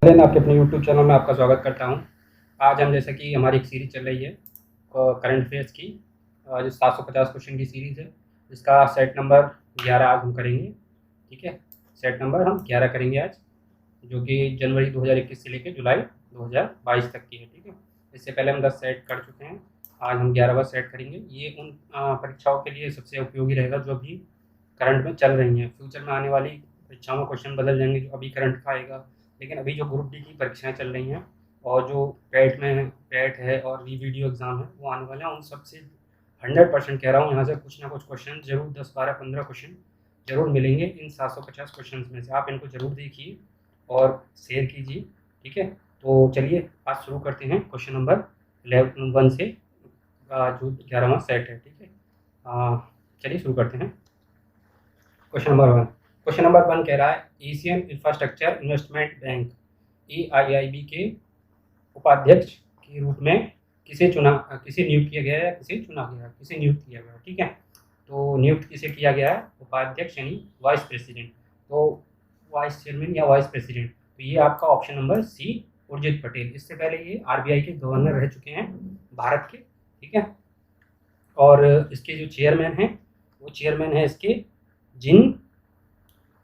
आपके अपने YouTube channel में आपका स्वागत करता हूं। आज हम जैसे कि हमारी एक सीरीज़ चल रही है करंट अफेयर्स की, जो 750 क्वेश्चन की सीरीज़ है। इसका सेट नंबर 11 आज हम करेंगे। ठीक है, सेट नंबर हम 11 करेंगे आज, जो कि जनवरी 2021 से लेकर जुलाई 2022 तक की है। ठीक है, इससे पहले हम 10 सेट कर चुके हैं, आज हम 11वां सेट करेंगे। ये उन परीक्षाओं के लिए सबसे उपयोगी रहेगा जो अभी करंट में चल रही हैं। फ्यूचर में आने वाली परीक्षाओं में क्वेश्चन बदल जाएंगे, जो अभी करंट का आएगा। लेकिन अभी जो ग्रुप डी की परीक्षाएं चल रही हैं और जो पैट है और वीडियो एग्ज़ाम है वो आने वाले हैं, उन सब से 100% कह रहा हूँ, यहाँ से कुछ ना कुछ क्वेश्चन जरूर 10, 12, 15 क्वेश्चन जरूर मिलेंगे इन 750 क्वेश्चन में से। आप इनको जरूर देखिए और शेयर कीजिए। ठीक है, तो चलिए आज शुरू करते हैं क्वेश्चन नंबर 1 से, जो 11वां सेट है। ठीक है, चलिए शुरू करते हैं। क्वेश्चन नंबर 1 कह रहा है, Asian infrastructure investment bank EIIB के उपाध्यक्ष के रूप में किसे नियुक्त किया गया है या किसे नियुक्त किया गया है। ठीक है, तो नियुक्त किसे किया गया है? उपाध्यक्ष यानी वाइस प्रेसिडेंट। तो वाइस चेयरमैन या वाइस प्रेसिडेंट, तो ये आपका option number C, Urjit Patel. इससे पहले ये RBI के गवर्नर रह चुके हैं भारत के। ठीक है, और इसके जो चेयरमैन हैं वो चेयरमैन है इसके जिन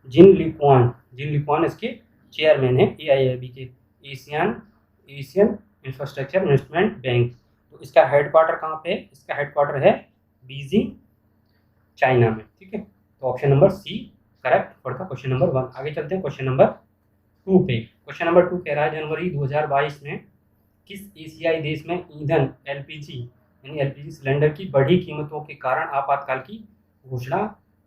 लिक्वान इसके चेयरमैन है EIIB के, एशियन इंफ्रास्ट्रक्चर इन्वेस्टमेंट बैंक। तो इसका हेडक्वार्टर कहाँ पे है? इसका हेडक्वार्टर है बीजिंग, चाइना में। ठीक है, तो option number C correct for the question number 1। आगे चलते हैं क्वेश्चन नंबर 2 पे। क्वेश्चन नंबर 2 कह रहा है, जनवरी 2022 में किस एशियाई देश में ईंधन LPG सिलेंडर की बढ़ी कीमतों के कारण आपातकाल की घोषणा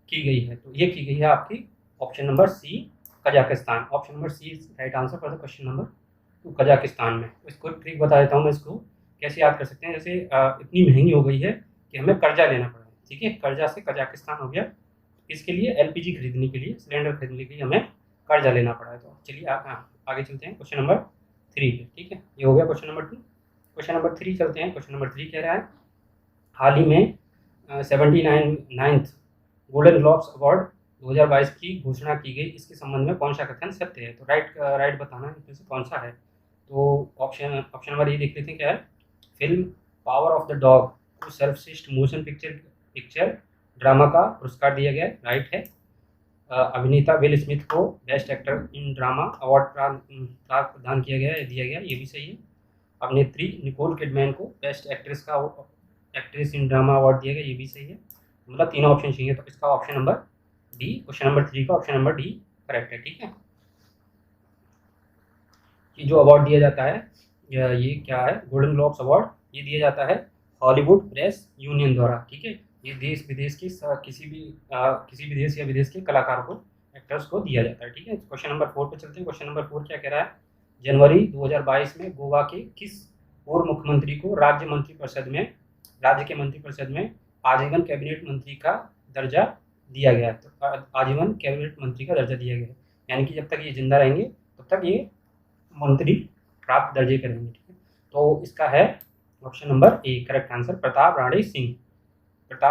की गई है? तो ये की गई है आपकी option number C, Kazakhstan. Option number C is right answer for the question number 2, Kazakhstan में। इसको ट्रिक बता देता हूँ मैं, इसको कैसे याद कर सकते हैं। जैसे इतनी महंगी हो गई है कि हमें कर्जा लेना पड़ा है। ठीक है, कर्जा से कजाकिस्तान हो गया। इसके लिए LPG खरीदने के लिए, सिलेंडर खरीदने के लिए हमें कर्जा लेना पड़ा है। तो चलिए आगे चलते हैं क्वेश्चन नंबर 3 पे। ठीक है, ये हो गया क्वेश्चन नंबर 2। क्वेश्चन नंबर 3 चलते हैं। क्वेश्चन नंबर 3 कह रहा है, हाल ही में 79th गोल्डन ग्लोब्स अवार्ड 2022 की घोषणा की गई, इसके संबंध में कौन सा कथन सत्य है? तो राइट बताना है इसमें से कौन सा है। तो ऑप्शन नंबर ये देख लेते हैं क्या है। Film power of the dog को सर्वश्रेष्ठ मोशन पिक्चर ड्रामा का पुरस्कार दिया गया, राइट है। अभिनेता विल स्मिथ को best actor in drama award प्रदान दिया गया, ये भी सही है। अभिनेत्री निकोल किडमैन को best actress in drama award दिया गया, ये भी सही है। मतलब तीनों ऑप्शन चाहिए, तो इसका option number D, question number 3 का ऑप्शन नंबर डी करेक्ट है। ठीक है, ये जो अवार्ड दिया जाता है, ये क्या है? Golden Globes award. ये दिया जाता है हॉलीवुड प्रेस यूनियन द्वारा। ठीक है, ये देश विदेश के किसी भी देश या विदेश के कलाकारों को, एक्टर्स को दिया जाता है। ठीक है, क्वेश्चन नंबर 4 पे चलते हैं। क्वेश्चन नंबर 4 क्या कह रहा है, जनवरी 2022 में गोवा के किस पूर्व मुख्यमंत्री को राज्य के मंत्रिपरिषद में आजीवन कैबिनेट मंत्री का दर्जा दिया गया? तो आजीवन कैबिनेट मंत्री का दर्जा दिया गया, यानी कि जब तक ये जिंदा रहेंगे तब तक ये मंत्री प्राप्त दर्जे करेंगे। ठीक है, तो इसका है option number A correct answer, Pratap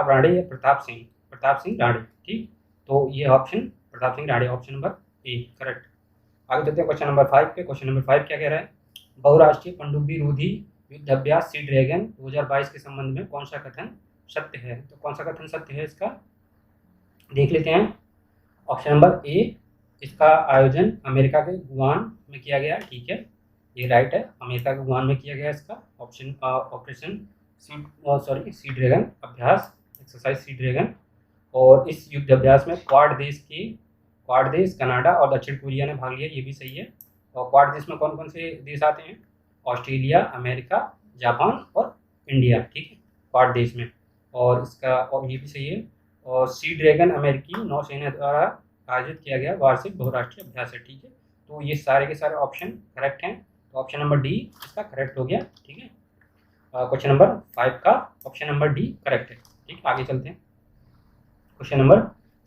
Rane या प्रताप सिंह राणे। ठीक, तो ये option Pratap Singh Rane, option number A correct. आगे चलते हैं क्वेश्चन नंबर 5 पे। क्वेश्चन नंबर 5 क्या कह रहा है, बहुराष्ट्रीय पनडुब्बी रोधी युद्धाभ्यास सी ड्रैगन 2022 के संबंध में कौन सा कथन सत्य है? तो कौन सा कथन सत्य है इसका देख लेते हैं। ऑप्शन नंबर ए, इसका आयोजन अमेरिका के गुआम में किया गया। ठीक है, ये राइट है, अमेरिका के गुआम में किया गया इसका ऑपरेशन सी ड्रैगन अभ्यास, एक्सरसाइज सी ड्रैगन। और इस युद्ध अभ्यास में क्वाड देश कनाडा और दक्षिण कोरिया ने भाग लिया, ये भी सही है। और क्वाड देश में कौन कौन से देश आते हैं? ऑस्ट्रेलिया, अमेरिका, जापान और इंडिया। ठीक है, क्वाड देश में, और ये भी सही है। और सी ड्रैगन अमेरिकी नौसेना द्वारा आयोजित किया गया वार्षिक बहुराष्ट्रीय अभ्यास है। ठीक है, तो ये सारे के सारे ऑप्शन करेक्ट हैं, तो ऑप्शन नंबर डी इसका करेक्ट हो गया। ठीक है, क्वेश्चन नंबर 5 का ऑप्शन नंबर डी करेक्ट है। ठीक, आगे चलते हैं क्वेश्चन नंबर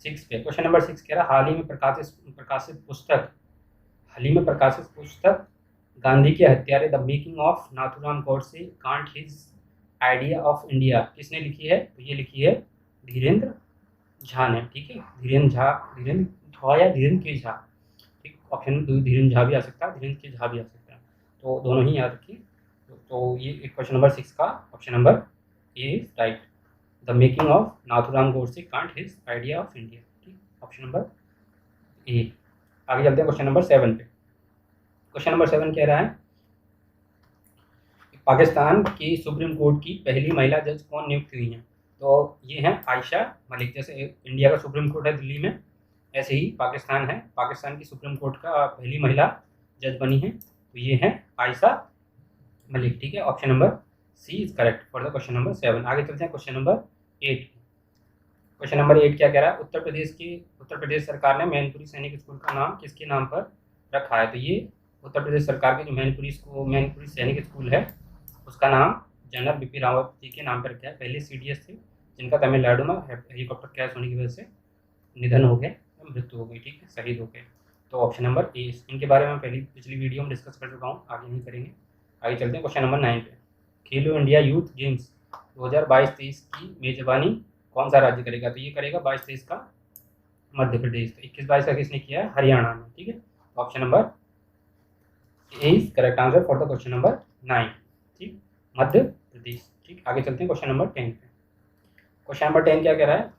6 पे। क्वेश्चन नंबर 6 कह रहा, हाल ही में प्रकाशित पुस्तक गांधी के हत्यारे the making of Nathuram Godse can't his idea of India किसने लिखी है? तो ये लिखी है धीरेन्द्र झा ने। ठीक है, धीरेन्द्र के झा। ठीक, ऑप्शन धीरेन्द्र झा भी आ सकता है, धीरेन्द्र के झा भी आ सकता है, तो दोनों ही याद रखिए। तो ये क्वेश्चन नंबर 6 का option number A is right. The making of Nathuram Godse can't his idea of India, ठीक, ऑप्शन नंबर ए। आगे चलते हैं क्वेश्चन नंबर 7 पे। क्वेश्चन नंबर 7 कह रहा है पाकिस्तान की सुप्रीम कोर्ट की पहली महिला जज कौन नियुक्त हुई हैं? तो ये हैं आयशा मलिक। जैसे इंडिया का सुप्रीम कोर्ट है दिल्ली में, ऐसे ही पाकिस्तान है, पाकिस्तान की सुप्रीम कोर्ट का पहली महिला जज बनी है, तो ये हैं आयशा मलिक, ठीक है। Option number C is correct for the question number 7। आगे चलते हैं क्वेश्चन नंबर 8। क्वेश्चन नंबर 8 क्या कह रहा है? उत्तर प्रदेश सरकार ने मैनपुरी सैनिक स्कूल का नाम किसके नाम पर रखा है? तो ये उत्तर प्रदेश सरकार के जो मैनपुरी सैनिक स्कूल है उसका नाम जनरल बिपिन रावत जी के नाम पर रखा है। पहले CDS थे जिनका तमिलनाडु में हेलीकॉप्टर क्रैश होने की वजह से निधन हो गए, मृत्यु हो गई, ठीक है, शहीद हो गए। तो ऑप्शन नंबर ए, इनके बारे में पिछली वीडियो में डिस्कस कर चुका हूँ, आगे नहीं करेंगे। आगे चलते हैं क्वेश्चन नंबर 9 पे। खेलो इंडिया यूथ गेम्स 2022-23 की मेजबानी कौन सा राज्य करेगा? तो ये करेगा 22-23 का मध्य प्रदेश। तो 21-22 का किसने किया है? हरियाणा में, ठीक है। Option number A is correct answer for the question number 9, ठीक, मध्य प्रदेश, ठीक। आगे चलते हैं क्वेश्चन नंबर 10 पे। क्वेश्चन नंबर 10 क्या कह रहा है?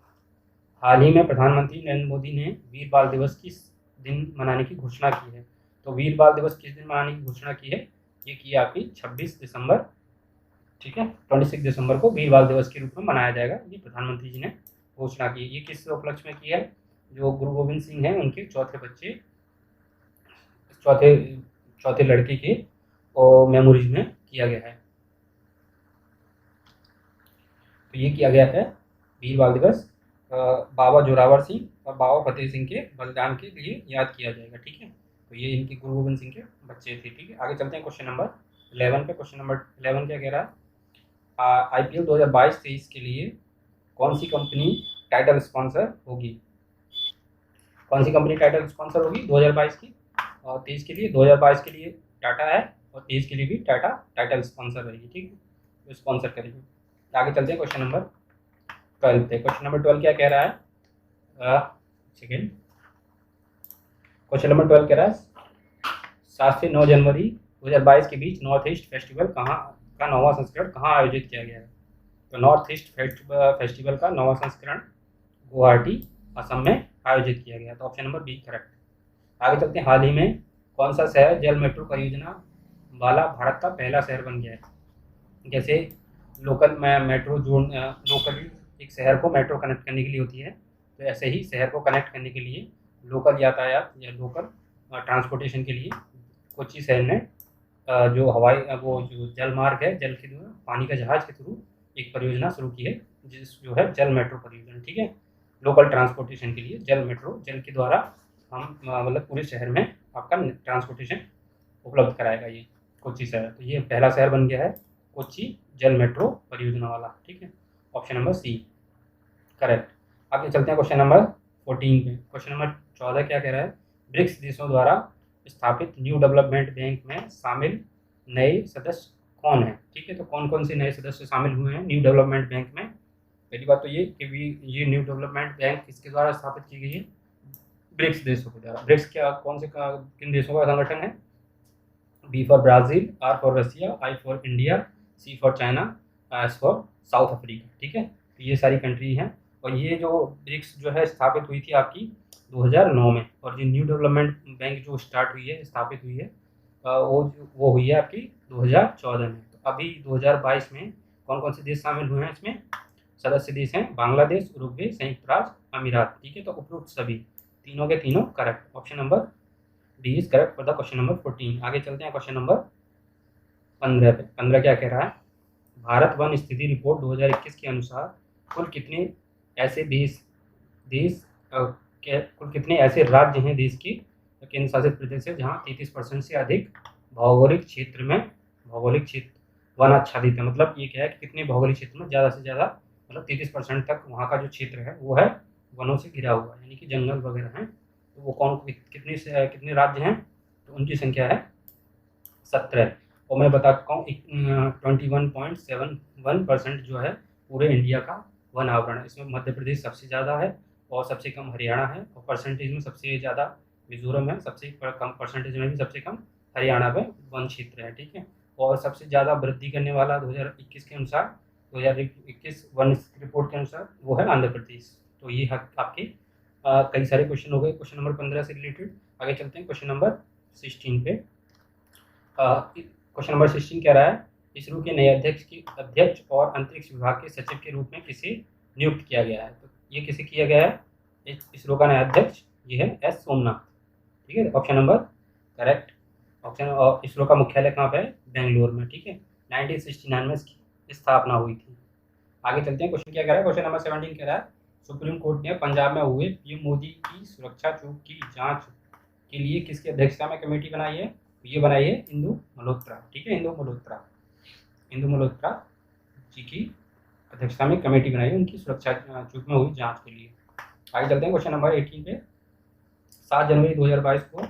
हाल ही में प्रधानमंत्री नरेंद्र मोदी ने वीर बाल दिवस किस दिन मनाने की घोषणा की है? तो वीर बाल दिवस किस दिन मनाने की घोषणा की है? ये की है आपकी 26 दिसंबर, ठीक है, 26 दिसंबर को वीर बाल दिवस के रूप में मनाया जाएगा। ये प्रधानमंत्री जी ने घोषणा की। ये किस उपलक्ष्य में की है? जो गुरु गोविंद सिंह हैं उनके चौथे लड़के के मेमोरीज में किया गया है। तो ये किया गया है वीर बाल दिवस बाबा जोरावर सिंह और बाबा फतेह सिंह के बलिदान के लिए याद किया जाएगा, ठीक है। तो ये इनके गुरु गोविंद सिंह के बच्चे थे, ठीक है। आगे चलते हैं क्वेश्चन नंबर 11 पे। क्वेश्चन नंबर 11 क्या कह रहा है? IPL 2022-23 के लिए कौन सी कंपनी टाइटल स्पॉन्सर होगी? कौन सी कंपनी टाइटल स्पॉन्सर होगी 2022 की और 23 के लिए? 2022 के लिए टाटा है और 23 के लिए भी टाटा टाइटल स्पॉन्सर रहेगी, ठीक है, तो स्पॉन्सर करेगी। आगे चलते हैं क्वेश्चन नंबर 12 पे। क्वेश्चन नंबर 12 क्या कह रहा है? सेकेंड, क्वेश्चन नंबर 12 कह रहा है 7 से 9 जनवरी 2022 के बीच नॉर्थ ईस्ट फेस्टिवल का 9वां संस्करण कहाँ आयोजित किया गया है? तो नॉर्थ ईस्ट फेस्टिवल का 9वां संस्करण गुवाहाटी, असम में आयोजित किया गया। तो ऑप्शन नंबर बी करेक्ट। आगे चलते हैं, हाल ही में कौन सा शहर जल मेट्रो परियोजना वाला भारत का पहला शहर बन गया है? जैसे लोकल एक शहर को मेट्रो कनेक्ट करने के लिए होती है, तो ऐसे ही शहर को कनेक्ट करने के लिए लोकल यातायात या लोकल ट्रांसपोर्टेशन के लिए कोच्चि शहर ने जो जल मार्ग है, जल के द्वारा पानी का जहाज के थ्रू एक परियोजना शुरू की है, जो है जल मेट्रो परियोजना, ठीक है। लोकल ट्रांसपोर्टेशन के लिए जल मेट्रो, जल के द्वारा हम मतलब पूरे शहर में आपका ट्रांसपोर्टेशन उपलब्ध कराएगा ये कोच्चि शहर। तो ये पहला शहर बन गया है कोच्चि जल मेट्रो परियोजना वाला, ठीक है। Option number C correct. आगे चलते हैं क्वेश्चन नंबर 14 पे। क्वेश्चन नंबर 14 क्या कह रहा है? ब्रिक्स देशों द्वारा स्थापित न्यू डेवलपमेंट बैंक में शामिल नए सदस्य कौन है? ठीक है, तो कौन कौन से नए सदस्य शामिल हुए हैं न्यू डेवलपमेंट बैंक में? पहली बात तो ये कि ये न्यू डेवलपमेंट बैंक किसके द्वारा स्थापित की गई है? ब्रिक्स देशों के द्वारा। ब्रिक्स किन देशों का संगठन है? B for Brazil, R for Russia, I for India, C for China, S for South Africa, ठीक है। तो ये सारी कंट्री हैं और ये जो ब्रिक्स जो है स्थापित हुई थी आपकी 2009 में, और जो न्यू डेवलपमेंट बैंक जो स्टार्ट हुई है, स्थापित हुई है, वो हुई है आपकी 2014 में। तो अभी 2022 में कौन कौन से देश शामिल हुए हैं इसमें? सदस्य देश हैं बांग्लादेश, उरुग्वे, संयुक्त राज्य अमीरात, ठीक है। तो उपरोक्त सभी तीनों के तीनों correct. Option number D is correct for the question number 14। आगे चलते हैं क्वेश्चन नंबर 15 पे। 15 क्या कह रहा है? भारत वन स्थिति रिपोर्ट 2021 के अनुसार कुल कितने ऐसे राज्य हैं देश के केंद्र शासित प्रदेश है जहाँ 33% से अधिक भौगोलिक क्षेत्र वन आच्छादित है। मतलब ये क्या है कि कितने भौगोलिक क्षेत्र में ज़्यादा से ज़्यादा मतलब 33% तक वहाँ का जो क्षेत्र है वो है वनों से घिरा हुआ है, यानी कि जंगल वगैरह हैं। तो वो कितने राज्य हैं? तो उनकी संख्या है 17। और मैं बता चुका हूँ 21.71% जो है पूरे इंडिया का वन आवरण है। इसमें मध्य प्रदेश सबसे ज़्यादा है और सबसे कम हरियाणा है, और परसेंटेज में सबसे ज़्यादा मिजोरम है, सबसे कम परसेंटेज में भी सबसे कम हरियाणा में वन क्षेत्र है, ठीक है। और सबसे ज़्यादा वृद्धि करने वाला 2021 के अनुसार, 2021 वन रिपोर्ट के अनुसार वो है आंध्र प्रदेश। तो ये आपके कई सारे क्वेश्चन हो गए क्वेश्चन नंबर 15 से रिलेटेड। आगे चलते हैं क्वेश्चन नंबर 16 पे। क्वेश्चन नंबर 16 कह रहा है इसरो के नए अध्यक्ष और अंतरिक्ष विभाग के सचिव के रूप में किसे नियुक्त किया गया है। तो ये किसे किया गया है, इसरो का नया अध्यक्ष ये है एस सोमनाथ, ठीक है। Option number correct option. और इसरो का मुख्यालय कहाँ पे है, बेंगलोर में, ठीक है। 1969 में इसकी स्थापना हुई थी। आगे चलते हैं, क्वेश्चन क्या कह रहा है, क्वेश्चन नंबर 17 कह रहा है सुप्रीम कोर्ट ने पंजाब में हुए पीएम मोदी की सुरक्षा चूक की जांच के लिए किसकी अध्यक्षता में कमेटी बनाई है। ये बनाई है इंदु मल्होत्रा, ठीक है। इंदु मल्होत्रा जी की अध्यक्षता में कमेटी बनाई है उनकी सुरक्षा चूक में हुई जांच के लिए। आगे चलते हैं क्वेश्चन नंबर 18 पे। 7 जनवरी 2022 को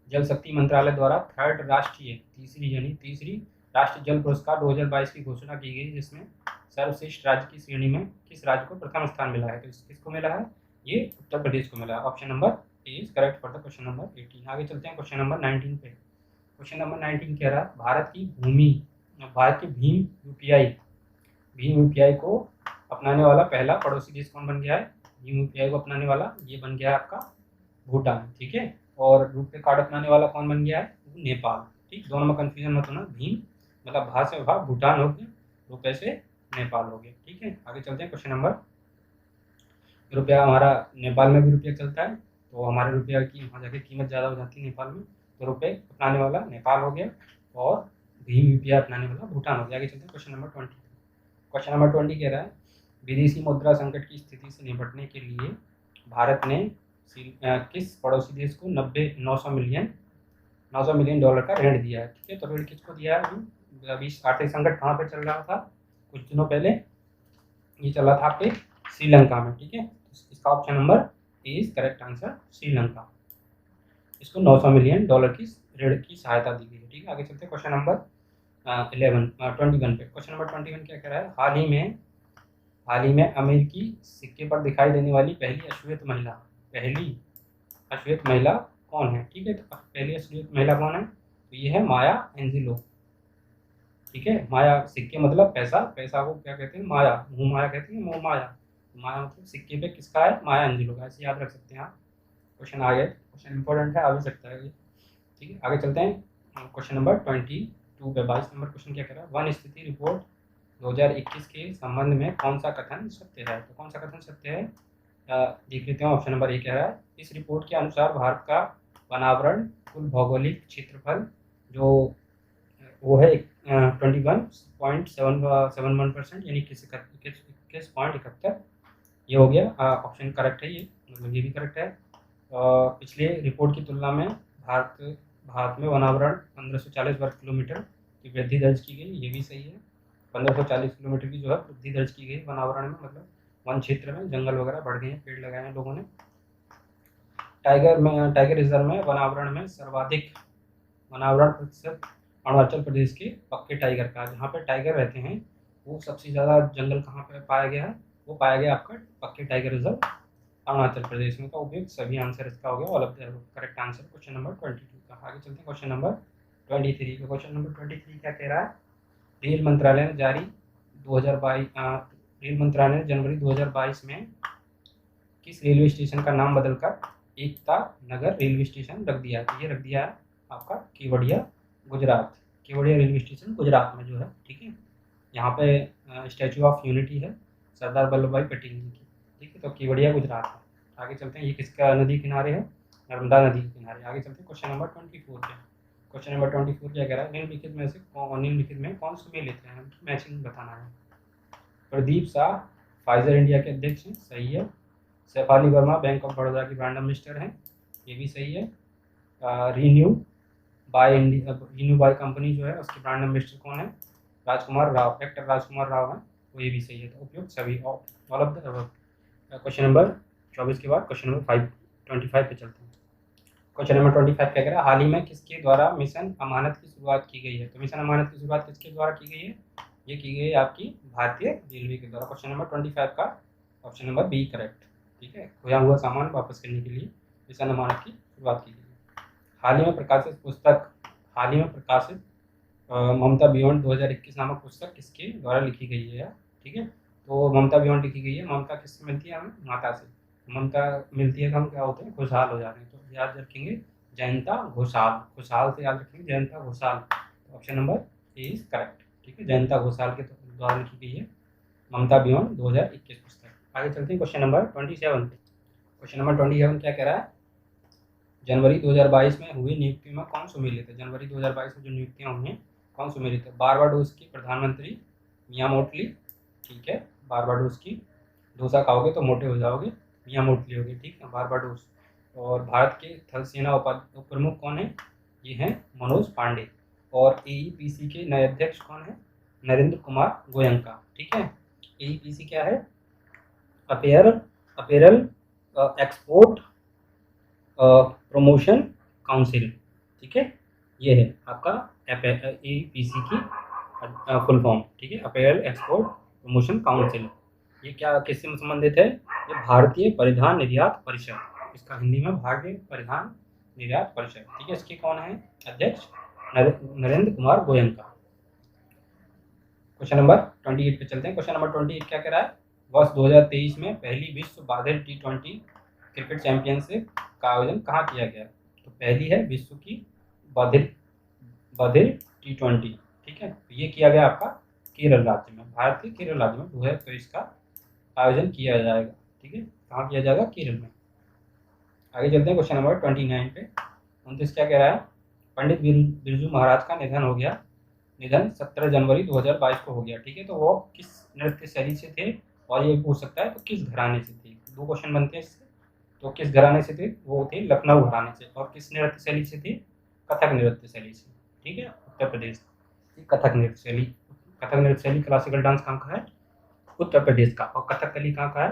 जल शक्ति मंत्रालय द्वारा तीसरी राष्ट्रीय जल पुरस्कार 2022 की घोषणा की गई, जिसमें सर्वश्रेष्ठ राज्य की श्रेणी में किस राज्य को प्रथम स्थान मिला है। तो किसको मिला है, ये उत्तर प्रदेश को मिला है। Option number A is correct for the question number 18। आगे चलते हैं क्वेश्चन नंबर 19 पे। क्वेश्चन नंबर 19 कह रहा है भारत की भीम यूपीआई को अपनाने वाला पहला पड़ोसी देश कौन बन गया है। भीम यूपीआई को अपनाने वाला ये बन गया है आपका भूटान, ठीक है। और रुपे कार्ड अपनाने वाला कौन बन गया है, नेपाल, ठीक। दोनों में कंफ्यूजन मत होना, भीम मतलब भा से भा भूटान हो गया, रुपए से नेपाल हो गया, ठीक है। आगे चलते हैं क्वेश्चन नंबर, रुपया हमारा नेपाल में भी रुपया चलता है, तो हमारे रुपया की वहाँ जाके कीमत ज़्यादा हो जाती है नेपाल में, तो रुपये अपनाने वाला नेपाल हो गया और भीम यूपीआई अपनाने वाला भूटान हो गया। आगे चलते हैं क्वेश्चन नंबर 20। क्वेश्चन नंबर 20 कह रहा है विदेशी मुद्रा संकट की स्थिति से निपटने के लिए भारत ने किस पड़ोसी देश को 900 मिलियन डॉलर का ऋण दिया है, ठीक है। तो ऋण किसको दिया है, अभी आर्थिक संकट कहाँ पे चल रहा था कुछ दिनों पहले, ये चल रहा था आपके श्रीलंका में, ठीक है। इसका option number A is correct answer, Sri Lanka. इसको 900 मिलियन डॉलर की ऋण की सहायता दी गई है, ठीक है। आगे चलते हैं क्वेश्चन नंबर 21 पे। क्वेश्चन नंबर 21 क्या कह रहा है, हाल ही में अमेरिकी सिक्के पर दिखाई देने वाली पहली अश्वेत महिला कौन है, ठीक है। तो पहली अश्वेत महिला कौन है, तो ये है माया एंजेलो, ठीक है। माया सिक्के मतलब पैसा को क्या कहते हैं, माया, मुँह माया कहते हैं, मुँह माया मतलब सिक्के पे किसका है, माया एंजेलो का, ऐसे याद रख सकते हैं आप। क्वेश्चन आ गया, क्वेश्चन इंपॉर्टेंट है, आ भी सकता है ये, ठीक है। आगे चलते हैं क्वेश्चन नंबर 22 पे। 22 नंबर क्वेश्चन क्या कह रहा है, वन स्थिति रिपोर्ट 2021 के संबंध में कौन सा कथन सत्य है। तो कौन सा कथन सत्य है, देख लेते हैं। ऑप्शन नंबर ए कह रहा है इस रिपोर्ट के अनुसार भारत का वनावरण कुल भौगोलिक क्षेत्रफल जो वो है 21.71%, यानी 21.71, ये हो गया। ऑप्शन करेक्ट है ये, मतलब ये भी करेक्ट है। पिछले रिपोर्ट की तुलना में भारत में वनावरण 1540 वर्ग किलोमीटर की वृद्धि दर्ज की गई, ये भी सही है। 1540 किलोमीटर की जो है वृद्धि दर्ज की गई वनावरण में, मतलब वन क्षेत्र में जंगल वगैरह बढ़ गए हैं, पेड़ लगाए हैं लोगों ने। टाइगर रिजर्व में वनावरण सर्वाधिक वनावरण प्रतिशत अरुणाचल प्रदेश के पक्के टाइगर का, जहाँ पे टाइगर रहते हैं वो सबसे ज़्यादा जंगल कहाँ पे पाया गया है, वो पाया गया आपका पक्के टाइगर रिजर्व अरुणाचल प्रदेश में। का उपयोग सभी आंसर इसका हो गया, all of the correct answer question number 22 का। आगे चलते हैं क्वेश्चन नंबर 23 का। क्वेश्चन नंबर 23 क्या कह रहा है, रेल मंत्रालय ने जनवरी 2022 में किस रेलवे स्टेशन का नाम बदलकर एकता नगर रेलवे स्टेशन रख दिया है। तो ये रख दिया है आपका केवड़िया रेलवे स्टेशन गुजरात में जो है, ठीक है। यहाँ पे स्टैचू ऑफ यूनिटी है सरदार वल्लभ भाई पटेल जी की, ठीक है। तो केवड़िया गुजरात है। आगे चलते हैं, ये किसका नदी किनारे है, नर्मदा नदी के किनारे। आगे चलते हैं क्वेश्चन नंबर 24 पे। क्वेश्चन नंबर 24 क्या कह रहा है, निम्नलिखित में कौन से मेल लेते हैं, मैचिंग बताना है। प्रदीप शाह फाइजर इंडिया के अध्यक्ष हैं, सही है। शेफाली वर्मा बैंक ऑफ बड़ौदा की ब्रांड एम्बेसडर हैं, ये भी सही है। रीन्यू बाय कंपनी जो है उसके ब्रांड एम्बेसडर कौन है, एक्टर राजकुमार राव है, वो ये भी सही है। तो उपयुक्त सभी all of the question number 24 के बाद क्वेश्चन नंबर 25 पे चलते हैं। क्वेश्चन नंबर 25 क्या कह रहा है, हाल ही में किसके द्वारा मिशन अमानत की शुरुआत की गई है। तो मिशन अमानत की शुरुआत किसके द्वारा की गई है, ये की गई है आपकी भारतीय रेलवे के द्वारा। क्वेश्चन नंबर 25 का ऑप्शन नंबर बी करेक्ट, ठीक है। खोया हुआ सामान वापस करने के लिए मिशन अमानत की शुरुआत की गई। हाल ही में प्रकाशित ममता बियॉन्ड 2021 नामक पुस्तक किसके द्वारा लिखी गई है यार, ठीक है। तो ममता बियॉन्ड लिखी गई है। ममता किससे मिलती है हमें? माता से। ममता मिलती है तो हम क्या होते हैं? खुशहाल हो जाते हैं। तो याद रखेंगे जयंता घोषाल, खुशहाल से याद रखेंगे जयंता घोषाल। तो option number A is correct, ठीक है। जयंता घोषाल के द्वारा लिखी गई है ममता बियॉन्ड 2021 पुस्तक। आगे चलते हैं क्वेश्चन नंबर 27 पे। क्वेश्चन नंबर 27 क्या कह रहा है? जनवरी 2022 में हुई नियुक्तियों में कौन सुमेलित है? जनवरी 2022 में जो नियुक्तियां हुई हैं कौन सुमेलित है? बारबाडोस की प्रधानमंत्री मिया मोटली, ठीक है। बारबाडोस की, डोसा खाओगे तो मोटे हो जाओगे, मिया मोटली होगी, ठीक है, बारबाडोस। और भारत के थल सेना उप प्रमुख कौन है? ये हैं मनोज पांडे। और एईपीसी के नए अध्यक्ष कौन है? नरेंद्र कुमार गोयंका, ठीक है। एईपीसी क्या है? अपेरल एक्सपोर्ट प्रमोशन काउंसिल, ठीक है। ये है आपका एपीसी की फुल फॉर्म, ठीक है, अपेरल एक्सपोर्ट प्रमोशन काउंसिल। ये क्या किससे संबंधित है? ये भारतीय परिधान निर्यात परिषद, इसका हिंदी में भारतीय परिधान निर्यात परिषद, ठीक है। इसके कौन है अध्यक्ष? नरेंद्र कुमार गोयंका। क्वेश्चन नंबर 28 पे चलते हैं। क्वेश्चन नंबर 28 क्या कह रहा है? वर्ष 2023 में पहली विश्व बाधिर T20 क्रिकेट चैंपियनशिप का आयोजन कहाँ किया गया? तो पहली है विश्व की बाधिर T20, ठीक है। तो ये किया गया आपका केरल राज्य में, भारत के केरल राज्य में 2023 का आयोजन किया जाएगा, ठीक है। कहाँ किया जाएगा? केरल में। आगे चलते हैं क्वेश्चन नंबर 29 पे। 29 क्या कह रहा है? पंडित बिरजू महाराज का निधन हो गया। निधन 17 जनवरी 2022 को हो गया, ठीक है। तो वो किस नृत्य शैली से थे? और ये पूछ सकता है तो किस घराने से थे? दो क्वेश्चन बनते हैं इससे। तो किस घराने से थे? वो थे लखनऊ घराने से। और किस नृत्य शैली से थे? कथक नृत्य शैली से, ठीक है, उत्तर प्रदेश की कथक नृत्य शैली। कथक नृत्य शैली क्लासिकल डांस कहाँ का है? उत्तर प्रदेश का। और कथकली कहाँ का है?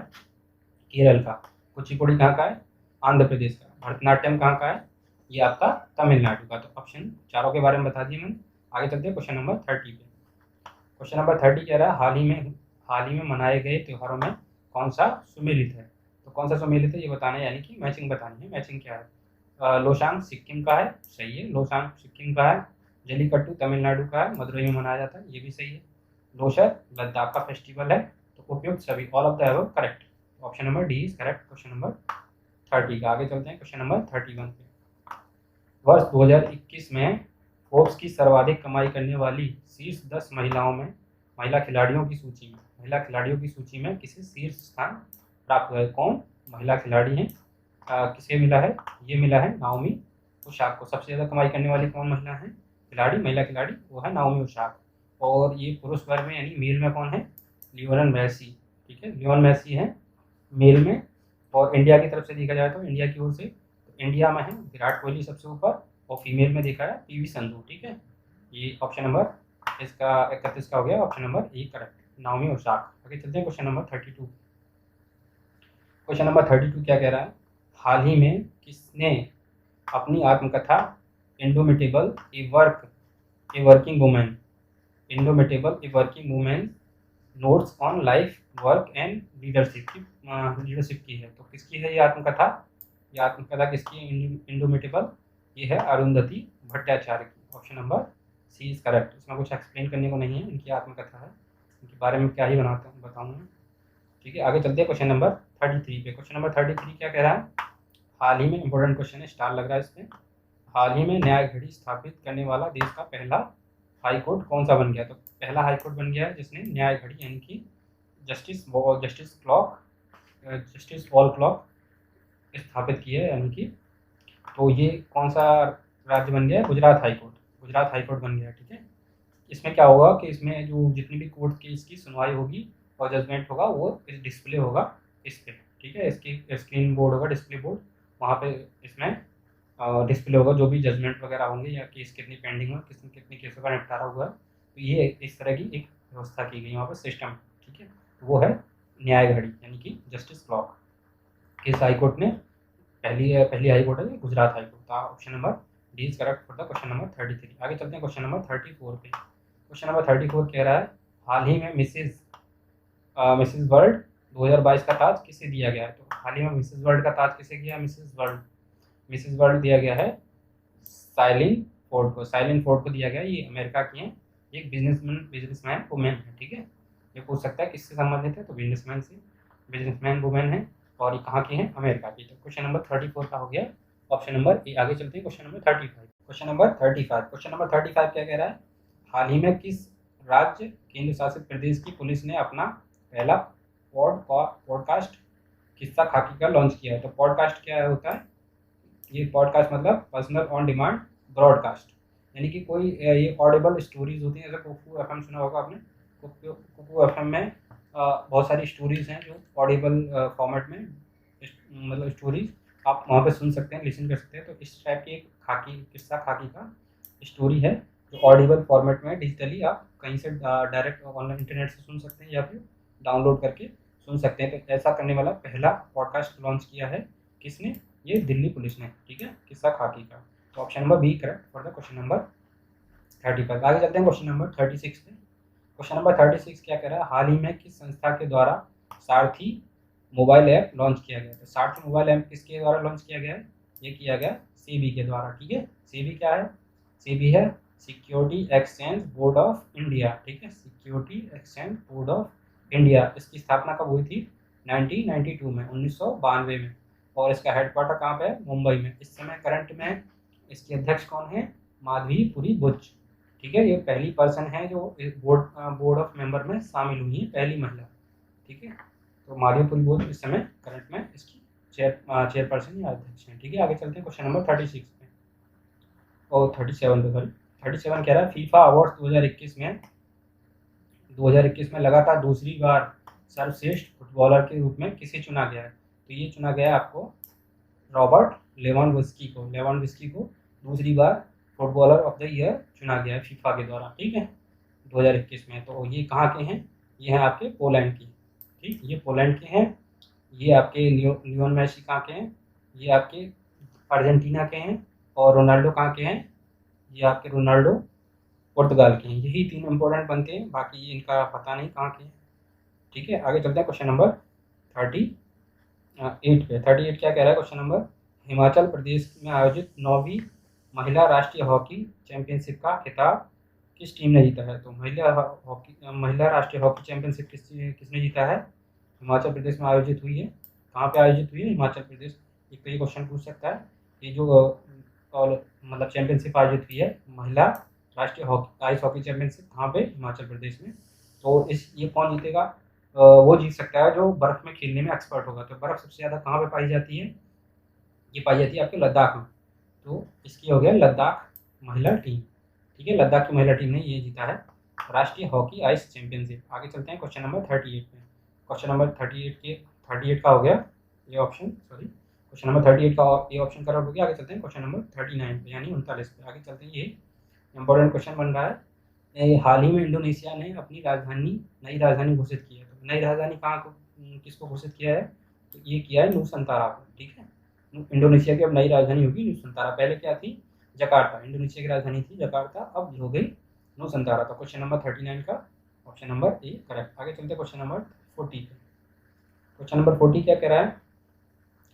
केरल का। कुचिपुड़ी कहाँ का है? आंध्र प्रदेश का। भरतनाट्यम कहाँ का है? ये आपका तमिलनाडु का। तो ऑप्शन चारों के बारे में बता दिए मैंने। आगे चलते हैं क्वेश्चन नंबर 30 पे। क्वेश्चन नंबर 30 कह रहा है हाल ही में मनाए गए त्योहारों में कौन सा सुमेलित है? तो कौन सा सुमेलित है ये बताना है, यानी कि मैचिंग बतानी है। मैचिंग क्या है? लोसांग सिक्किम का है, सही है, लोसांग सिक्किम का है। जलीकट्टू तमिलनाडु का है, मदुरई में मनाया जाता है, ये भी सही है। लोसर लद्दाख का फेस्टिवल है। तो उपयुक्त सभी, all of the above correct. Option number D is correct question number 30 का। आगे चलते हैं क्वेश्चन नंबर 31 पे। वर्ष 2021 में फोर्ब्स की सर्वाधिक कमाई करने वाली शीर्ष 10 महिला खिलाड़ियों की सूची में किसे शीर्ष स्थान प्राप्त हुआ है? कौन महिला खिलाड़ी हैं? किसे मिला है? ये मिला है नाओमी ओसाका को। सबसे ज़्यादा कमाई करने वाली कौन महिला है? महिला खिलाड़ी, वो है नाओमी ओसाका। और ये पुरुष वर्ग में यानी मेल में कौन है? लियोनेल मेसी, ठीक है, लियोनेल मेसी है मेल में। और इंडिया की तरफ से देखा जाए तो इंडिया की ओर से इंडिया में है विराट कोहली सबसे ऊपर, और फीमेल में देखा है पीवी संधू, ठीक है। ये ऑप्शन नंबर इसका 31 का हो गया, option number A correct, Naomi Osaka. आगे चलते हैं क्वेश्चन नंबर 32। क्वेश्चन नंबर 32 क्या कह रहा है? हाल ही में किसने अपनी आत्मकथा indomitable a working women notes on life work and leadership की है? तो किसकी है ये आत्मकथा? ये आत्मकथा किसकी? इंडोमिटेबल, ये है अरुंधति भट्टाचार्य की। Option number C is correct. इसमें कुछ एक्सप्लेन करने को नहीं है, इनकी आत्मकथा है, इनके बारे में क्या ही बताऊँगा, ठीक है। आगे चलते हैं क्वेश्चन नंबर 33 पे। क्वेश्चन नंबर 33 क्या कह रहा है? हाल ही में, इंपॉर्टेंट क्वेश्चन है, स्टार लग रहा है इसमें। हाल ही में न्याय घड़ी स्थापित करने वाला देश का पहला हाई कोर्ट कौन सा बन गया? तो पहला हाई कोर्ट बन गया है जिसने न्याय घड़ी यानी कि जस्टिस वॉल क्लॉक स्थापित की है, यानी कि, तो ये कौन सा राज्य बन गया? गुजरात हाई कोर्ट बन गया, ठीक है। इसमें क्या होगा कि इसमें जो जितनी भी कोर्ट की इसकी सुनवाई होगी और जजमेंट होगा वो इस डिस्प्ले होगा इस पर, ठीक है। इसकी स्क्रीन बोर्ड होगा, डिस्प्ले बोर्ड, वहाँ पे इसमें डिस्प्ले होगा जो भी जजमेंट वगैरह होंगे या केस कितनी पेंडिंग हो, कितने केसों का निपटारा हुआ है। तो ये इस तरह की एक व्यवस्था की गई वहाँ पर सिस्टम, ठीक है। वो है न्याय घड़ी यानी कि जस्टिस क्लॉक। किस हाई कोर्ट ने पहली हाई कोर्ट है Gujarat high court. Option number D is correct for the question number 33। आगे चलते हैं क्वेश्चन नंबर 34 पे। क्वेश्चन नंबर 34 कह रहा है हाल ही में मिसेज वर्ल्ड 2022 का ताज किसे दिया गया है? तो हाल ही में मिसेज वर्ल्ड का ताज किसे दिया? मिसेज वर्ल्ड दिया गया है साइलिन फोर्ड को दिया गया। ये अमेरिका की हैं, एक बिजनेसमैन वुमेन है, ठीक है। ये पूछ सकता है किससे संबंधित है, तो बिजनेसमैन वुमेन है, और ये कहाँ की है, अमेरिका की। तो क्वेश्चन नंबर 34 का हो गया ऑप्शन नंबर ए। आगे चलते हैं क्वेश्चन नंबर 35। क्वेश्चन नंबर 35 क्या कह रहा है, हाल ही में किस राज्य केंद्र शासित प्रदेश की पुलिस ने अपना पहला पॉडकास्ट किस्सा खाकी का लॉन्च किया है। तो पॉडकास्ट क्या होता है, ये पॉडकास्ट मतलब पर्सनल ऑन डिमांड ब्रॉडकास्ट, यानी कि कोई ये ऑडिबल स्टोरीज होती हैं, जैसे कुकू एफएम सुना होगा आपने। कुकू एफएम में बहुत सारी स्टोरीज हैं जो ऑडिबल फॉर्मेट में, मतलब स्टोरीज आप वहाँ पे सुन सकते हैं, लिसन कर सकते हैं। तो इस टाइप की एक किस्सा खाकी का स्टोरी है जो ऑडिबल फॉर्मेट में डिजिटली आप कहीं से डायरेक्ट ऑनलाइन इंटरनेट से सुन सकते हैं या फिर डाउनलोड करके सुन सकते हैं। तो ऐसा करने वाला पहला पॉडकास्ट लॉन्च किया है किसने, ये दिल्ली पुलिस ने, ठीक है, किस्सा खाकी का। तो option number B correct for the question number 35। आगे चलते हैं क्वेश्चन नंबर 36 पे। क्वेश्चन नंबर 36 क्या कह रहा है, हाल ही में किस संस्था के द्वारा सारथी मोबाइल ऐप लॉन्च किया गया। तो सारथी मोबाइल ऐप किसके द्वारा लॉन्च किया गया है, ये किया गया सेबी के द्वारा, ठीक है। सेबी क्या है, सेबी है security exchange board of India, ठीक है, security exchange board of India. इसकी स्थापना कब हुई थी, 1992 में, 1992 में, और इसका हेडक्वार्टर कहाँ पे है, मुंबई में। इस समय करंट में इसके अध्यक्ष कौन है, माधवीपुरी बुच, ठीक है। ये पहली पर्सन है जो बोर्ड ऑफ मेंबर में शामिल हुई है, पहली महिला, ठीक है। तो माधवीपुरी बुच इस समय करंट में इसकी चेयरपर्सन या अध्यक्ष हैं, ठीक है। आगे चलते हैं क्वेश्चन नंबर 36 पे, और 37 पे, सॉरी 37 कह रहा है, फीफा अवार्ड 2021 में लगातार दूसरी बार सर्वश्रेष्ठ फुटबॉलर के रूप में किसे चुना गया है। तो ये चुना गया है आपको रॉबर्ट लेवांडोव्स्की को दूसरी बार फुटबॉलर ऑफ द ईयर चुना गया है फीफा के द्वारा, ठीक है, 2021 में। तो ये कहाँ के हैं, ये हैं आपके पोलैंड की, ठीक, ये पोलैंड के हैं। ये आपके लियोन मेसी कहाँ के हैं, ये आपके अर्जेंटीना के हैं। और रोनाल्डो कहाँ के हैं, ये आपके रोनाल्डो पुर्तगाल के हैं। यही 3 इंपॉर्टेंट बनते हैं, बाकी ये इनका पता नहीं कहाँ के हैं, ठीक है। आगे चलते हैं क्वेश्चन नंबर 38 पे। 38 क्या कह रहा है क्वेश्चन नंबर, हिमाचल प्रदेश में आयोजित 9वीं महिला राष्ट्रीय हॉकी चैंपियनशिप का खिताब किस टीम ने जीता है। तो महिला राष्ट्रीय हॉकी चैंपियनशिप किसने जीता है, हिमाचल प्रदेश में आयोजित हुई है। कहाँ पे आयोजित हुई है, हिमाचल प्रदेश। एक तो ये क्वेश्चन पूछ सकता है, ये जो मतलब चैंपियनशिप आयोजित हुई है महिला राष्ट्रीय आइस हॉकी चैंपियनशिप, कहाँ पे, हिमाचल प्रदेश में। तो ये कौन जीतेगा, वो जीत सकता है जो बर्फ़ में खेलने में एक्सपर्ट होगा। तो बर्फ़ सबसे ज़्यादा कहाँ पे पाई जाती है, ये पाई जाती है आपके लद्दाख में। तो इसकी हो गया लद्दाख महिला टीम, ठीक है, लद्दाख की महिला टीम ने ये जीता है राष्ट्रीय हॉकी आइस चैंपियनशिप। आगे चलते हैं क्वेश्चन नंबर 38 में। क्वेश्चन नंबर 38 का हो गया ये ऑप्शन, सॉरी क्वेश्चन नंबर 38 का ये ऑप्शन करेक्ट हो गया। आगे चलते हैं क्वेश्चन नंबर 39 पे, यानी 39 पे। आगे चलते हैं, ये इंपॉर्टेंट क्वेश्चन बन रहा है, हाल ही में इंडोनेशिया ने अपनी नई राजधानी घोषित की है। तो नई राजधानी किसको घोषित किया है, तो ये किया है नुसंतारा को, ठीक है। इंडोनेशिया की अब नई राजधानी होगी नुसंतारा, पहले क्या थी, जकार्ता। इंडोनेशिया की राजधानी थी जकार्ता, अब हो गई नुसंतारा। तो क्वेश्चन नंबर 39 का ऑप्शन नंबर ए करेक्ट। आगे चलते हैं क्वेश्चन नंबर 40 पे। क्वेश्चन नंबर 40 क्या कह रहा है,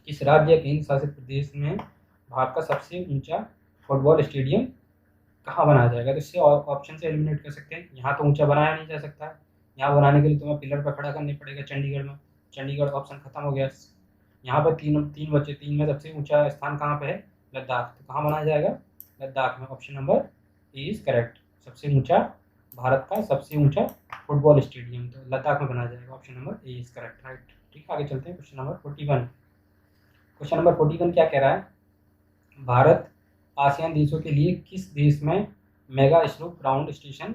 किस राज्य या केंद्र शासित प्रदेश में भारत का सबसे ऊंचा फुटबॉल स्टेडियम कहाँ बनाया जाएगा। तो इससे ऑप्शन से एलिमिनेट कर सकते हैं, यहाँ तो ऊंचा बनाया नहीं जा सकता है, यहाँ बनाने के लिए तुम्हें पिलर पर खड़ा करने पड़ेगा चंडीगढ़ में, चंडीगढ़ ऑप्शन खत्म हो गया। यहाँ पर तीन बचे, 3 में सबसे ऊंचा स्थान कहाँ पे है, लद्दाख। तो कहाँ बनाया जाएगा, लद्दाख में। Option number A is correct, सबसे ऊंचा, भारत का सबसे ऊंचा फुटबॉल स्टेडियम तो लद्दाख में बनाया जाएगा। Option number A is correct, right, ठीक। आगे चलते हैं क्वेश्चन नंबर 41। क्वेश्चन नंबर 41 क्या कह रहा है, भारत आसियान देशों के लिए किस देश में मेगा इसरो ग्राउंड स्टेशन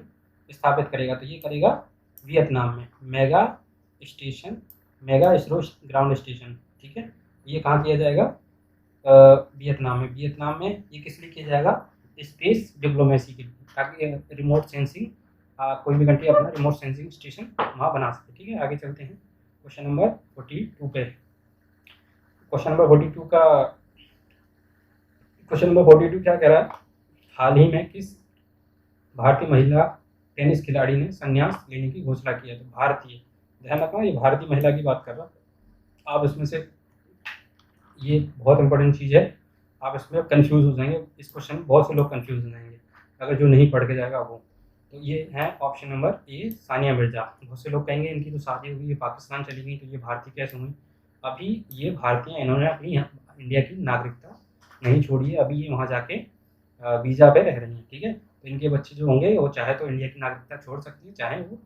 स्थापित करेगा। तो ये करेगा वियतनाम में, मेगा इसरो ग्राउंड स्टेशन, ठीक है। ये कहाँ किया जाएगा, वियतनाम में। वियतनाम में ये किस लिए किया जाएगा, स्पेस डिप्लोमेसी के लिए, ताकि रिमोट सेंसिंग कोई भी कंट्री अपना रिमोट सेंसिंग स्टेशन वहाँ बना सके, ठीक है। आगे चलते हैं क्वेश्चन नंबर 42 पे। क्वेश्चन नंबर 42 क्या कह रहा है, हाल ही में किस भारतीय महिला टेनिस खिलाड़ी ने संन्यास लेने की घोषणा की है। तो भारतीय, ध्यान रखना ये भारतीय महिला की बात कर रहा हूँ। आप इसमें से, ये बहुत इंपॉर्टेंट चीज़ है, आप इसमें कंफ्यूज हो जाएंगे, इस क्वेश्चन में बहुत से लोग कंफ्यूज हो जाएंगे अगर जो नहीं पढ़ के जाएगा वो। तो ये है option number A, Sania Mirza. बहुत से लोग कहेंगे इनकी तो शादी हो गई, ये पाकिस्तान चली गई, तो ये भारतीय कैसे हुई? अभी ये भारतीय, इन्होंने अपनी इंडिया की नागरिकता नहीं छोड़ी है, अभी ये वहाँ जाके वीज़ा पे रह रही हैं, ठीक है। तो इनके बच्चे जो होंगे वो चाहे तो इंडिया की नागरिकता छोड़ सकती है, चाहे वो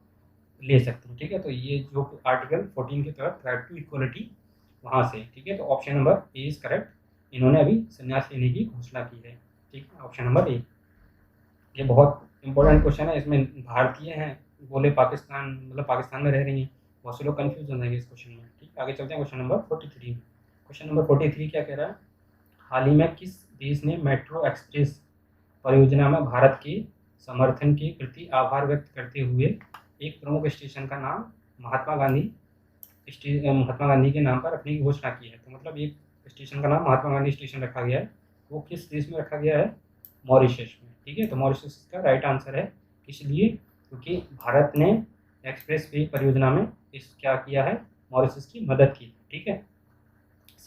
ले सकते हैं, ठीक है। तो ये जो आर्टिकल 14 के तहत राइट टू इक्वलिटी वहाँ से, ठीक है। तो option number A is correct, इन्होंने अभी संन्यास लेने की घोषणा की है, ठीक है, ऑप्शन नंबर ए। ये बहुत इंपॉर्टेंट क्वेश्चन है, इसमें भारतीय हैं बोले पाकिस्तान, मतलब पाकिस्तान में रह रही हैं, बहुत से लोग कन्फ्यूज हो जाएंगे इस क्वेश्चन में, ठीक। आगे चलते हैं क्वेश्चन नंबर 43। क्वेश्चन नंबर 43 क्या कह रहा है? हाल ही में किस देश ने मेट्रो एक्सप्रेस परियोजना में भारत के समर्थन के प्रति आभार व्यक्त करते हुए एक प्रमुख स्टेशन का नाम महात्मा गांधी के नाम पर रखने की घोषणा की है? तो मतलब एक स्टेशन का नाम महात्मा गांधी स्टेशन रखा गया है, वो किस देश में रखा गया है? मॉरिशस में, ठीक है। तो मॉरिशस का राइट आंसर है, इसलिए क्योंकि भारत ने एक्सप्रेस वे परियोजना में क्या किया है? मॉरिशस की मदद की, ठीक है,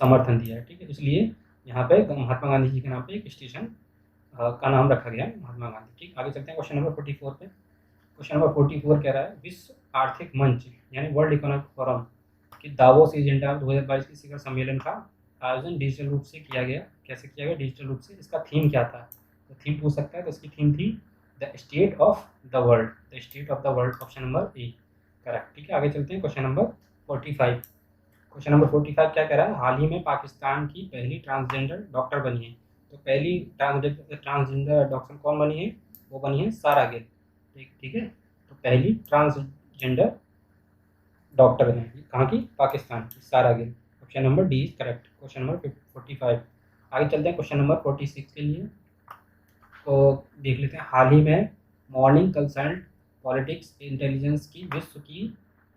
समर्थन दिया है, ठीक है, इसलिए यहाँ पे महात्मा गांधी जी के नाम पे एक स्टेशन का नाम रखा गया है, महात्मा गांधी, ठीक। आगे चलते हैं क्वेश्चन नंबर 44 पे। क्वेश्चन नंबर 44 कह रहा है विश्व आर्थिक मंच यानी वर्ल्ड इकोनॉमिक फोरम कि दावोस एजेंडा 2022 के शिखर सम्मेलन का आयोजन डिजिटल रूप से किया गया। कैसे किया गया? डिजिटल रूप से। इसका थीम क्या था? तो थीम पूछ सकता है, तो इसकी थीम थी the state of the world, the state of the world, option number A correct, ठीक है। आगे चलते हैं क्वेश्चन नंबर 45। क्वेश्चन नंबर 45 क्या कह रहा है? हाल ही में पाकिस्तान की पहली ट्रांसजेंडर डॉक्टर बनी है। तो पहली ट्रांसजेंडर डॉक्टर कौन बनी है? वो बनी है सारा गिल, ठीक है। तो पहली ट्रांसजेंडर डॉक्टर हैं कहाँ की? पाकिस्तान की, सारा Gill, option number D is correct, question number 45। आगे चलते हैं क्वेश्चन नंबर 46 के लिए। तो देख लेते हैं, हाल ही में मॉर्निंग कंसल्ट पॉलिटिक्स इंटेलिजेंस की विश्व की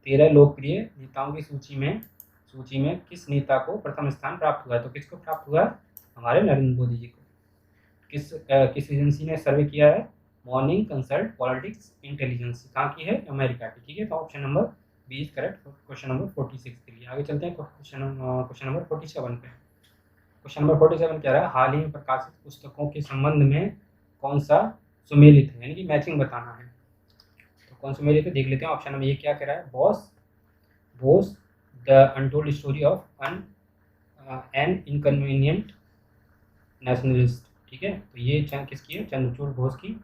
13 लोकप्रिय नेताओं की सूची में किस नेता को प्रथम स्थान प्राप्त हुआ है? तो किसको प्राप्त हुआ है? हमारे नरेंद्र मोदी जी को। किस एजेंसी ने सर्वे किया है? मॉर्निंग कंसल्ट पॉलिटिक्स इंटेलिजेंस, कहाँ की है? अमेरिका की, ठीक है। तो option number B is correct, question number 46 के लिए। आगे चलते हैं क्वेश्चन नंबर 47 पे। क्वेश्चन नंबर 47 कह रहा है हाल ही में प्रकाशित पुस्तकों के संबंध में कौन सा सुमेलित है, यानी कि मैचिंग बताना है। तो कौन सुमेलित है देख लेते हैं। ऑप्शन नंबर ए क्या कह रहा है? Bose the untold story of an inconvenient nationalist, ठीक है। तो ये किसकी है? चंद्रचूड़ घोष की,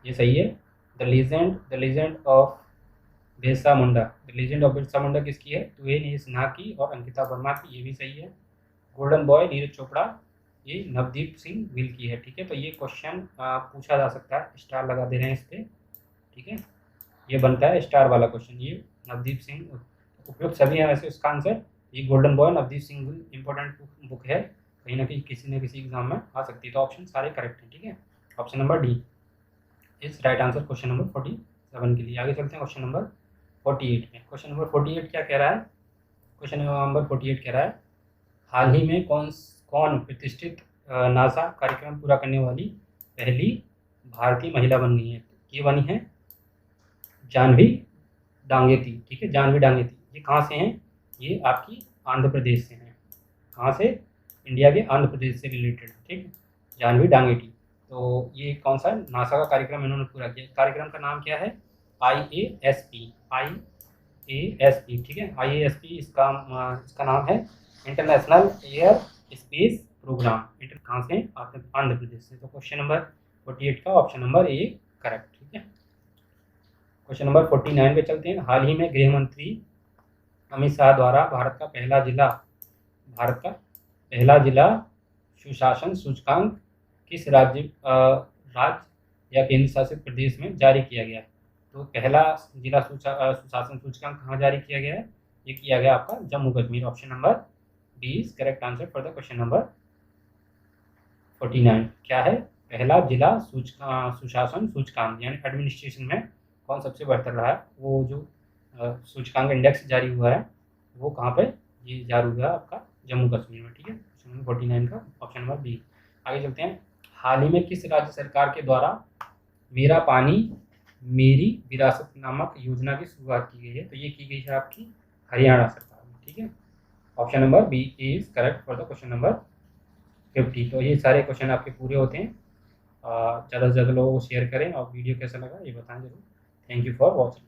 ये सही है। The legend of Birsa Munda, the legend of Birsa Munda किसकी है? टुएन सिन्हा की और अंकिता वर्मा की, ये भी सही है। गोल्डन बॉय नीरज चोपड़ा, ये नवदीप सिंह विल की है, ठीक है। तो ये क्वेश्चन पूछा जा सकता है, स्टार लगा दे रहे हैं इस पर, ठीक है। ये बनता है स्टार वाला क्वेश्चन, ये नवदीप सिंह उपयुक्त सभी है वैसे इसका आंसर। ये golden boy Navdeep Singh will important book है, कहीं ना कहीं किसी न किसी एग्जाम में आ सकती है। तो ऑप्शन सारे करेक्ट हैं, ठीक है। Option number D is right answer question number 47 के लिए। आगे चलते हैं क्वेश्चन नंबर 48 में। क्वेश्चन नंबर 48 क्या कह रहा है? क्वेश्चन नंबर 48 कह रहा है हाल ही में कौन प्रतिष्ठित नासा कार्यक्रम पूरा करने वाली पहली भारतीय महिला बन गई है? ये बनी है जानवी डांगेती, ठीक है, जानवी डांगेती। ये कहाँ से हैं? ये आपकी आंध्र प्रदेश से हैं। कहाँ से? इंडिया के आंध्र प्रदेश से रिलेटेड, ठीक है, जानवी डांगेती। तो ये कौन सा नासा का कार्यक्रम इन्होंने पूरा किया? कार्यक्रम का नाम क्या है? IASP, ठीक है, IASP इसका नाम है, इंटरनेशनल एयर स्पेस प्रोग्राम। कहाँ से? आंध्र प्रदेश से। तो क्वेश्चन नंबर 48 का ऑप्शन नंबर ए करेक्ट, ठीक है। क्वेश्चन नंबर 49 पे चलते हैं। हाल ही में गृह मंत्री अमित शाह द्वारा भारत का पहला जिला सुशासन सूचकांक किस राज्य या केंद्र शासित प्रदेश में जारी किया गया? तो पहला जिला सुशासन सूचकांक कहाँ जारी किया गया है? ये किया गया आपका Jammu Kashmir, option number D is correct answer for the question number 49। क्या है? पहला जिला सुशासन सूचकांक यानी एडमिनिस्ट्रेशन में कौन सबसे बेहतर रहा है? वो जो सूचकांक इंडेक्स जारी हुआ है वो कहाँ पे? ये जारी हुआ है आपका जम्मू कश्मीर में, ठीक है। क्वेश्चन नंबर 49 का ऑप्शन नंबर बी। आगे चलते हैं। हाल ही में किस राज्य सरकार के द्वारा मेरा पानी मेरी विरासत नामक योजना की शुरुआत की गई है? तो ये की गई है आपकी हरियाणा सरकार में, ठीक है। Option number B is correct for the question number 50। तो ये सारे क्वेश्चन आपके पूरे होते हैं। ज़्यादा से ज़्यादा लोगों को शेयर करें और वीडियो कैसा लगा ये बताएं ज़रूर। Thank you for watching.